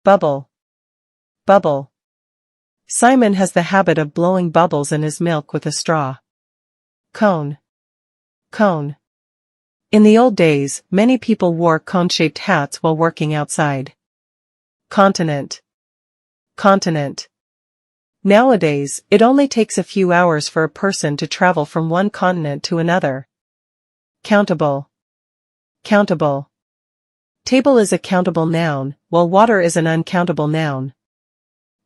Bubble. Bubble. Simon has the habit of blowing bubbles in his milk with a straw. Cone. Cone. In the old days, many people wore cone-shaped hats while working outside. Continent. Continent. Nowadays, it only takes a few hours for a person to travel from one continent to another. Countable. Countable. Table is a countable noun, while water is an uncountable noun.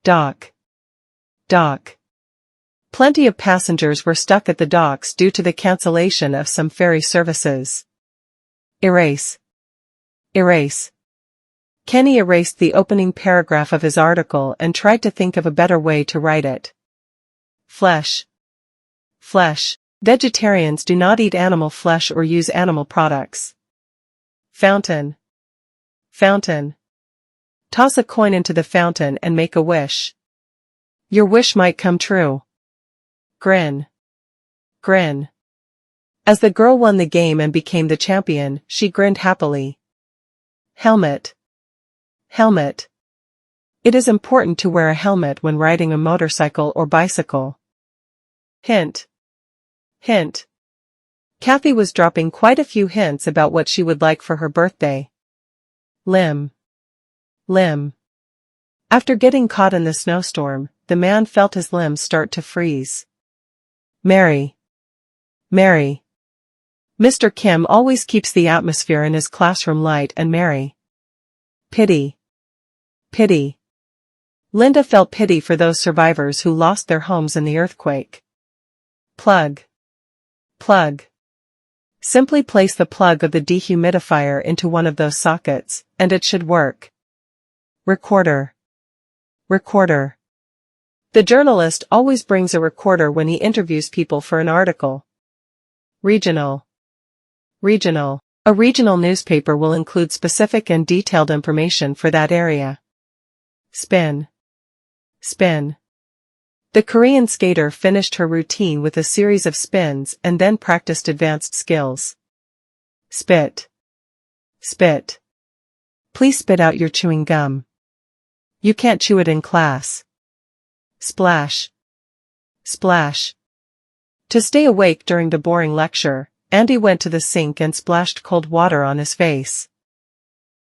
Dock. Dock. Plenty of passengers were stuck at the docks due to the cancellation of some ferry services. Erase. Erase. Kenny erased the opening paragraph of his article and tried to think of a better way to write it. Flesh. Flesh. Vegetarians do not eat animal flesh or use animal products. Fountain. Fountain. Toss a coin into the fountain and make a wish. Your wish might come true. Grin. Grin. As the girl won the game and became the champion, she grinned happily. Helmet. Helmet. It is important to wear a helmet when riding a motorcycle or bicycle. Hint. Hint. Kathy was dropping quite a few hints about what she would like for her birthday. Limb. Limb. After getting caught in the snowstorm, the man felt his limbs start to freeze. Mary. Mary. Mr. Kim always keeps the atmosphere in his classroom light and merry. Pity. Pity. Linda felt pity for those survivors who lost their homes in the earthquake. Plug. Plug. Simply place the plug of the dehumidifier into one of those sockets, and it should work. Recorder. Recorder. The journalist always brings a recorder when he interviews people for an article. Regional. Regional. A regional newspaper will include specific and detailed information for that area. Spin. Spin. The Korean skater finished her routine with a series of spins and then practiced advanced skills. Spit. Spit. Please spit out your chewing gum. You can't chew it in class. Splash. Splash. To stay awake during the boring lecture, Andy went to the sink and splashed cold water on his face.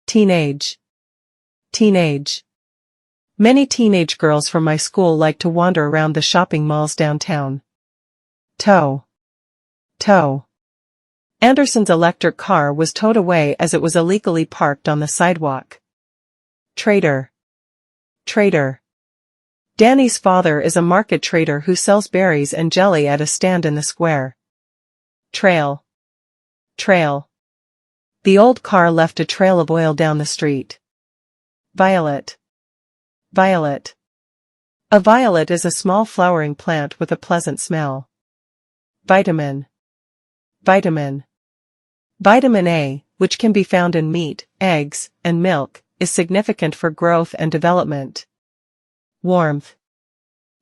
Teenage. Teenage. Many teenage girls from my school like to wander around the shopping malls downtown. Tow. Tow. Anderson's electric car was towed away as it was illegally parked on the sidewalk. Trader. Trader. Danny's father is a market trader who sells berries and jelly at a stand in the square. Trail. Trail. The old car left a trail of oil down the street. Violet. Violet. A violet is a small flowering plant with a pleasant smell. Vitamin. Vitamin. Vitamin A, which can be found in meat, eggs, and milk, is significant for growth and development. Warmth.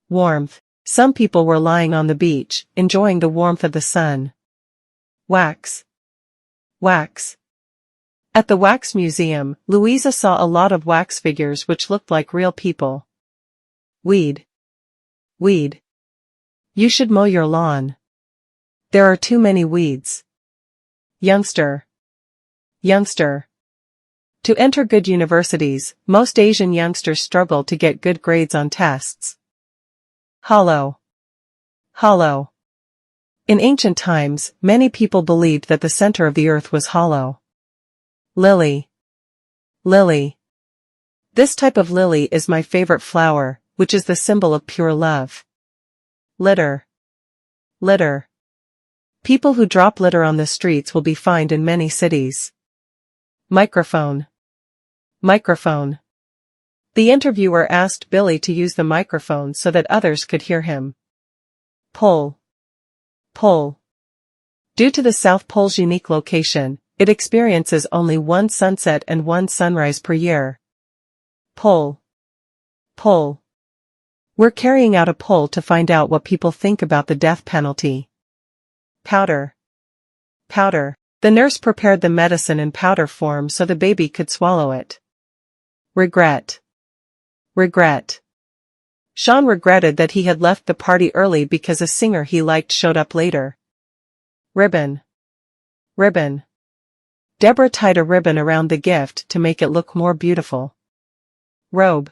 Warmth. Some people were lying on the beach, enjoying the warmth of the sun. Wax. Wax. At the Wax Museum, Louisa saw a lot of wax figures which looked like real people. Weed. Weed. You should mow your lawn. There are too many weeds. Youngster. Youngster. To enter good universities, most Asian youngsters struggle to get good grades on tests. Hollow. Hollow. In ancient times, many people believed that the center of the earth was hollow. Lily. Lily. This type of lily is my favorite flower, which is the symbol of pure love. Litter. Litter. People who drop litter on the streets will be fined in many cities. Microphone. Microphone. The interviewer asked Billy to use the microphone so that others could hear him. Pole. Pole. Due to the South Pole's unique location, it experiences only one sunset and one sunrise per year. Poll. Poll. We're carrying out a poll to find out what people think about the death penalty. Powder. Powder. The nurse prepared the medicine in powder form so the baby could swallow it. Regret. Regret. Sean regretted that he had left the party early because a singer he liked showed up later. Ribbon. Ribbon. Deborah tied a ribbon around the gift to make it look more beautiful. Robe.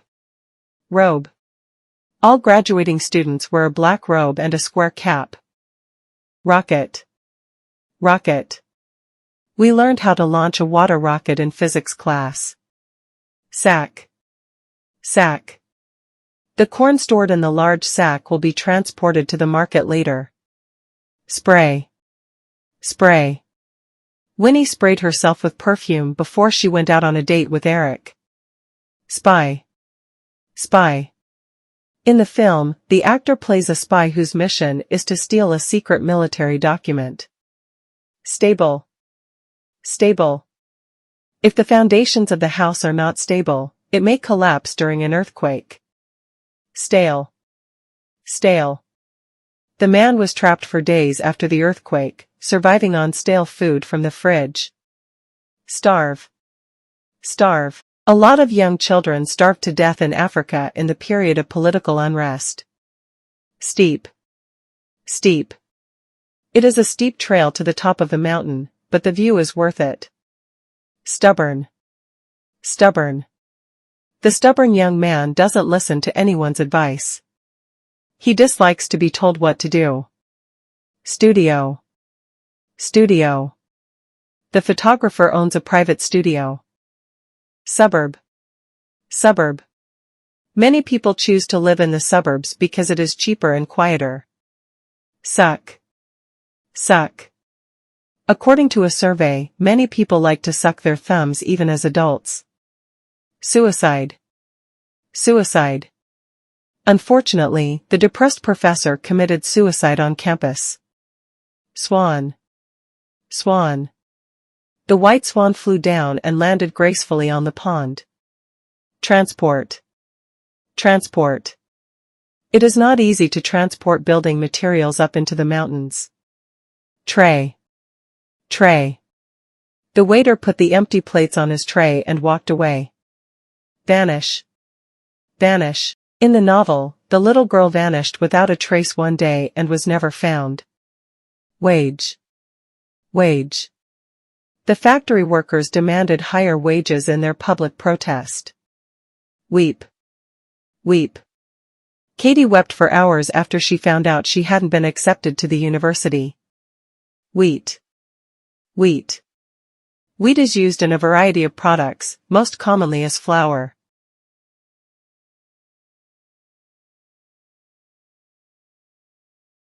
Robe. All graduating students wear a black robe and a square cap. Rocket. Rocket. We learned how to launch a water rocket in physics class. Sack. Sack. The corn stored in the large sack will be transported to the market later. Spray. Spray. Winnie sprayed herself with perfume before she went out on a date with Eric. Spy. Spy. In the film, the actor plays a spy whose mission is to steal a secret military document. Stable. Stable. If the foundations of the house are not stable, it may collapse during an earthquake. Stale. Stale. The man was trapped for days after the earthquake, surviving on stale food from the fridge. Starve. Starve. A lot of young children starved to death in Africa in the period of political unrest. Steep. Steep. It is a steep trail to the top of the mountain, but the view is worth it. Stubborn. Stubborn. The stubborn young man doesn't listen to anyone's advice. He dislikes to be told what to do. Studio. Studio. The photographer owns a private studio. Suburb. Suburb. Many people choose to live in the suburbs because it is cheaper and quieter. Suck. Suck. According to a survey, many people like to suck their thumbs even as adults. Suicide. Suicide. Unfortunately, the depressed professor committed suicide on campus. Swan. Swan. The white swan flew down and landed gracefully on the pond. Transport. Transport. It is not easy to transport building materials up into the mountains. Tray. Tray. The waiter put the empty plates on his tray and walked away. Vanish. Vanish. In the novel, the little girl vanished without a trace one day and was never found. Wage. Wage. The factory workers demanded higher wages in their public protest. Weep. Weep. Katie wept for hours after she found out she hadn't been accepted to the university. Wheat. Wheat. Wheat is used in a variety of products, most commonly as flour.